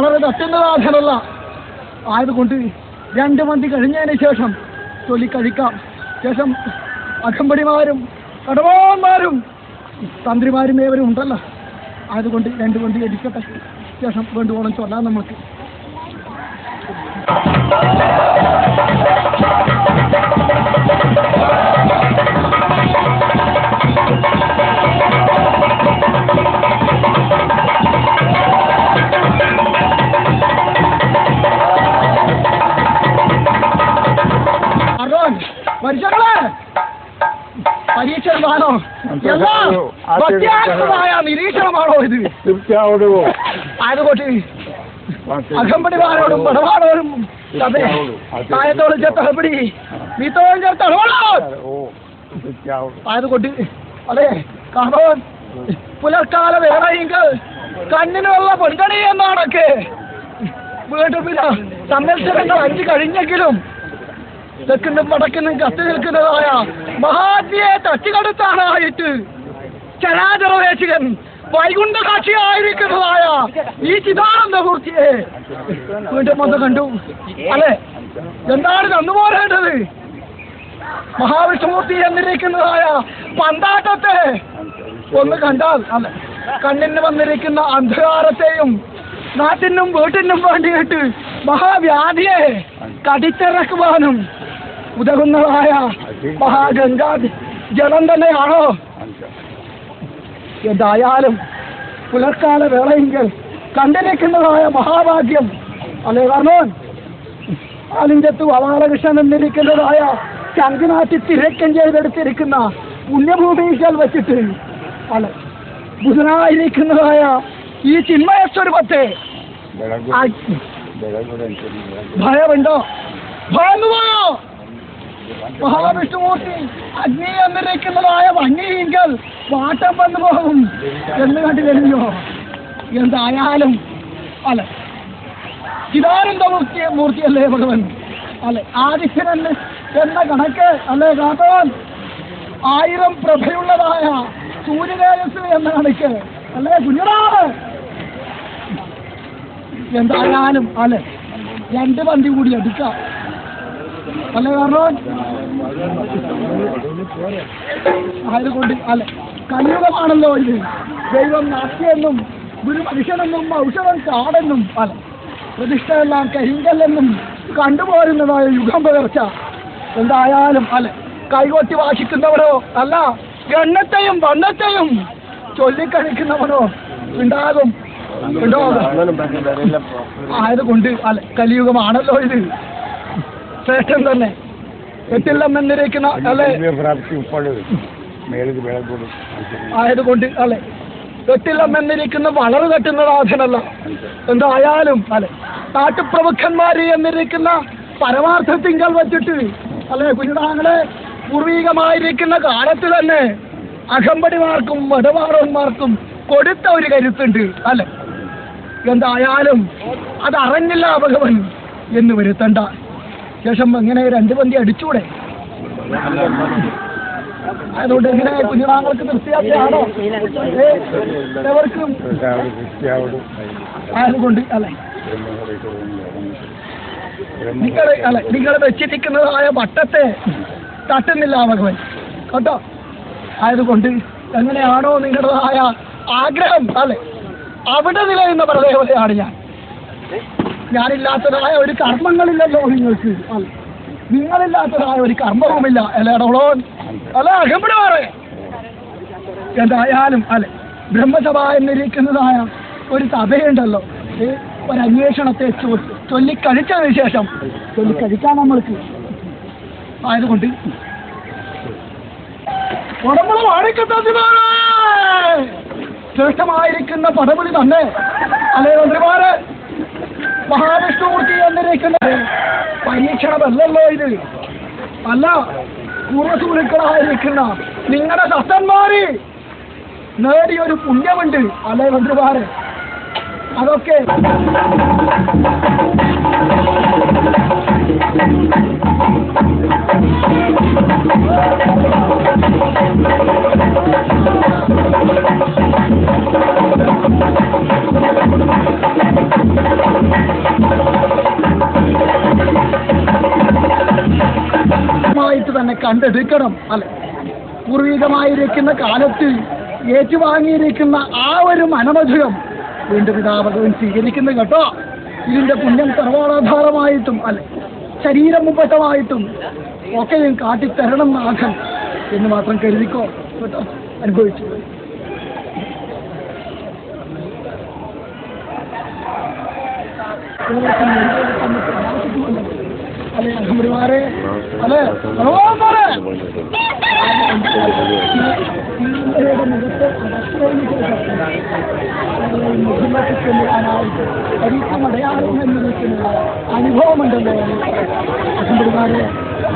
വളരെ തട്ടുന്നതാധനല്ല. ആയതുകൊണ്ട് 2 മന്തി കഴിഞ്ഞതിന് ശേഷം ചൊല്ലിക്കഴിക്കാം. ശേഷം അകമ്പടിമാരും കടവാന്മാരും തന്ത്രിമാരും ഏവരും ഉണ്ടല്ലോ. ആയതുകൊണ്ട് 2 മന്തി അടിക്കട്ടെ. ശേഷം വേണ്ടുവോളം ചൊല്ലാം നമുക്ക്. മനുഷ്യങ്ങളെ പരീക്ഷണമാണോ? നിരീക്ഷണമാണോ ഇത്? ആയതുകൊണ്ട് അകമ്പടിമാരോടും പടവാളോടും തായത്തോളം ചേർത്തഹപ്പടി നീത്തോളം ചേർത്തഹോളോ. ആയതുകൊണ്ട് അതെ കാണോൻ പുലർക്കാല വേളയെങ്കിൽ കണ്ണിനുള്ള പൊൻകണി എന്നാണൊക്കെ വീണ്ടും സന്ദർശനങ്ങൾ 5 കഴിഞ്ഞെങ്കിലും തെക്കുന്നും വടക്കുന്നും കത്തി നിൽക്കുന്നതായ മഹാത്മിയെ തട്ടിക്കടുത്താനായിട്ട് ചരാചരവേശകൻ വൈകുണ്ഠ സാക്ഷിയായിരിക്കുന്നതായ ഈ ചിദാനന്ദമൂർത്തിയെ വീണ്ടും വന്ന് കണ്ടു. അല്ലെ, എന്താണ് കന്നുപോരേണ്ടത്? മഹാവിഷ്ണുമൂർത്തി എന്നിരിക്കുന്നതായ പന്താട്ടത്തെ ഒന്ന് കണ്ടാൽ അല്ലെ, കണ്ണിന് വന്നിരിക്കുന്ന അന്ധകാരത്തെയും നാട്ടിനും വീട്ടിനും വേണ്ടിയിട്ട് മഹാവ്യാധിയെ കടിച്ചിറക്കുവാനും ഉതകുന്നതായ മഹാഗംഗാ ജലം തന്നെയാണോ? എന്തായാലും പുലർക്കാല വേളയെങ്കിൽ കണ്ടിരിക്കുന്നതായ മഹാഭാഗ്യം അല്ലേ? കാരണം ആലിഞ്ചത്ത് ബാലകൃഷ്ണൻ എന്നിരിക്കുന്നതായ ചങ്കിനാട്ടി തിരക്കം ചെയ്തെടുത്തിരിക്കുന്ന പുണ്യഭൂമികൾ വെച്ചിട്ട് അല്ലെ ബുധനായിരിക്കുന്നതായ ഈ ചിന്മയസ്വരൂപത്തെ ഭയമുണ്ടോ? ഭയന്നുപോയോ? മഹാവിഷ്ണുമൂർത്തി അഗ്നി എന്നിരിക്കുന്നതായ ഭംഗിയെങ്കിൽ പാട്ടം വന്നു പോകും എന്ന് കണ്ടു കഴിഞ്ഞോ? എന്തായാലും അല്ലെ ചിദാനന്ദമൂർത്തിയല്ലേ ഭഗവൻ അല്ലെ, ആദിത്യൻ എന്ന കണക്ക് അല്ലേ കാത്തോൻ 1000 പ്രഭയുള്ളതായ സൂര്യതേജസ് എന്ന കണക്ക് അല്ലേ കുഞ്ഞിടാണ്. എന്തായാലും അല്ലെ 2 മന്തി കൂടി അടിക്കാം അല്ലെ? കാരണം ആയതുകൊണ്ട് അല്ലെ കലിയുഗമാണല്ലോ ഇത്. ദൈവം നാസ്തിയെന്നും ഗുരു മനുഷ്യനെന്നും ഔഷധം കാടെന്നും അല്ലെ പ്രതിഷ്ഠയെല്ലാം കരിങ്കല്ലെന്നും കണ്ടുപോരുന്നതായ യുഗം പകർച്ച. എന്തായാലും അല്ലെ കൈകൊട്ടി വാശിക്കുന്നവരോ അല്ല ഗണ്ണത്തെയും വണ്ണത്തെയും ചൊല്ലിക്കഴിക്കുന്നവനോ ഉണ്ടാകും. ആയതുകൊണ്ട് അല്ലെ കലിയുഗമാണല്ലോ ഇത്. ശ്രേഷ്ഠം തന്നെ എട്ടില്ലം എന്നിരിക്കുന്ന അല്ലെ ആയതുകൊണ്ട് അല്ലെ എട്ടില്ലം എന്നിരിക്കുന്ന വളറ് കെട്ടുന്നതാധനല്ല. എന്തായാലും അല്ലെ നാട്ടുപ്രമുഖന്മാര് എന്നിരിക്കുന്ന പരമാർത്ഥത്തിങ്കൽ വച്ചിട്ട് അല്ലെ കുഞ്ഞിടാങ്ങളെ പൂർവീകമായിരിക്കുന്ന കാലത്ത് തന്നെ അകമ്പടിമാർക്കും വടവാളന്മാർക്കും കൊടുത്ത ഒരു കരുത്തുണ്ട് അല്ലെ. എന്തായാലും അതറിഞ്ഞില്ല ഭഗവൻ എന്ന് വരുത്തണ്ട. ശേഷം എങ്ങനെ 2 മന്തി അടിച്ചൂടെ? അതുകൊണ്ട് എങ്ങനെ കുഞ്ഞുനാങ്ങൾക്ക് തൃപ്തിയാണോ? എവർക്കും അതുകൊണ്ട് അല്ലെ നിങ്ങൾ വെച്ചിരിക്കുന്നതായ വട്ടത്തെ തട്ടുന്നില്ല ഭഗവൻ കേട്ടോ. ആയതുകൊണ്ട് എങ്ങനെയാണോ നിങ്ങളുടേതായ ആഗ്രഹം അല്ലെ അവിടെ നിലയുന്ന പ്രദേവതയാണ് ഞാനില്ലാത്തതായ ഒരു കർമ്മങ്ങളില്ലല്ലോ നിങ്ങൾക്ക് അല്ലെ, നിങ്ങളില്ലാത്തതായ ഒരു കർമ്മവുമില്ല അല്ലേടോളോ അല്ലെ അകമ്പടിമാറെ. എന്തായാലും അല്ലെ ബ്രഹ്മസഭ എന്നിരിക്കുന്നതായ ഒരു സഭയുണ്ടല്ലോ, ഒരു അന്വേഷണത്തെ ചൊല്ലിക്കഴിച്ചതിന് ശേഷം ചൊല്ലിക്കഴിക്കാൻ നമ്മൾക്ക്. ആയതുകൊണ്ട് ശ്രേഷ്ഠമായിരിക്കുന്ന പടപുലി തന്നെ അല്ലേ മന്ത്രിമാരെ. മഹാവിഷ്ണുമൂർത്തി എന്നിരിക്കുന്നത് പരീക്ഷണമല്ലല്ലോ ഇത് അല്ല. പൂർവ്വസൂരികളായിരിക്കുന്ന നിങ്ങളുടെ സത്തന്മാര് നേടിയൊരു പുണ്യമുണ്ട് അല്ലേ മന്ത്രിമാരെ. അതൊക്കെ കണ്ടെടുക്കണം. അല്ലെ, പൂർവികമായിരിക്കുന്ന കാലത്ത് ഏറ്റുവാങ്ങിയിരിക്കുന്ന ആ ഒരു മനമധുരം വീണ്ടും പിതാവകവൻ സ്വീകരിക്കുന്നു കേട്ടോ. ഇതിന്റെ പുണ്യം സർവാധാരമായിട്ടും അല്ലെ ശരീരം മുമ്പട്ടമായിട്ടും ഒക്കെയും കാട്ടിത്തരണം നാഥൻ എന്ന് മാത്രം കരുതിക്കോ കേട്ടോ. അനുഭവിച്ചു. അല്ലെ അഹമ്മദിമാരെ, അല്ലെ സർവാധാരെ പരീക്ഷമടയാളം എന്നിരിക്കുന്ന അനുഭവമുണ്ടല്ലോ അഹമ്മദിമാരെ.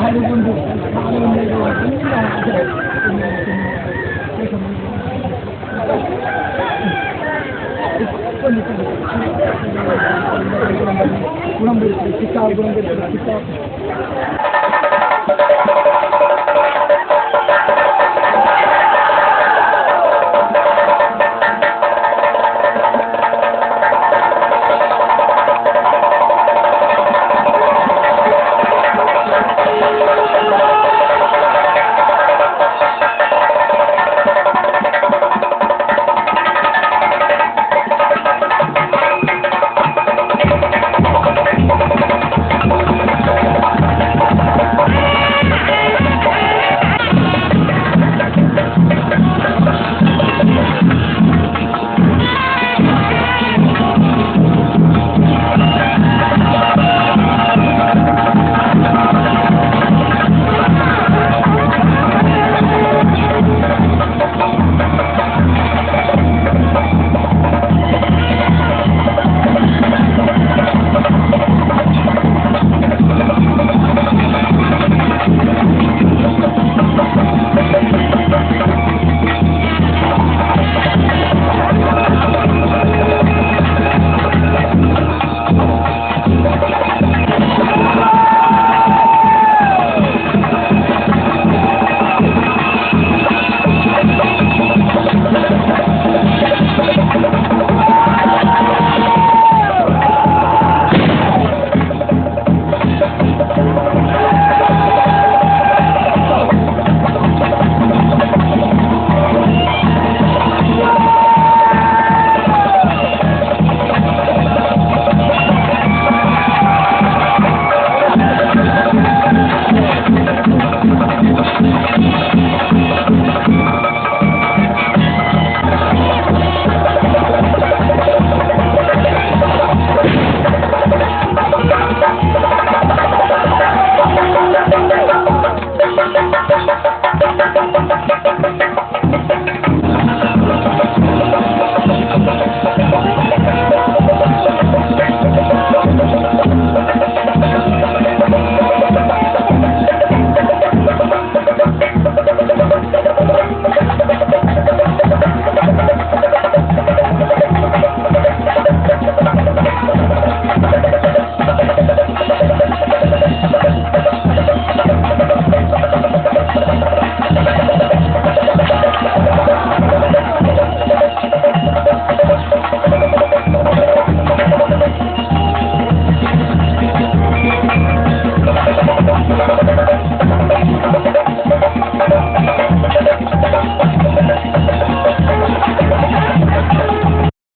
അതുകൊണ്ട് ഗുണം വരുത്തി കിതാബ്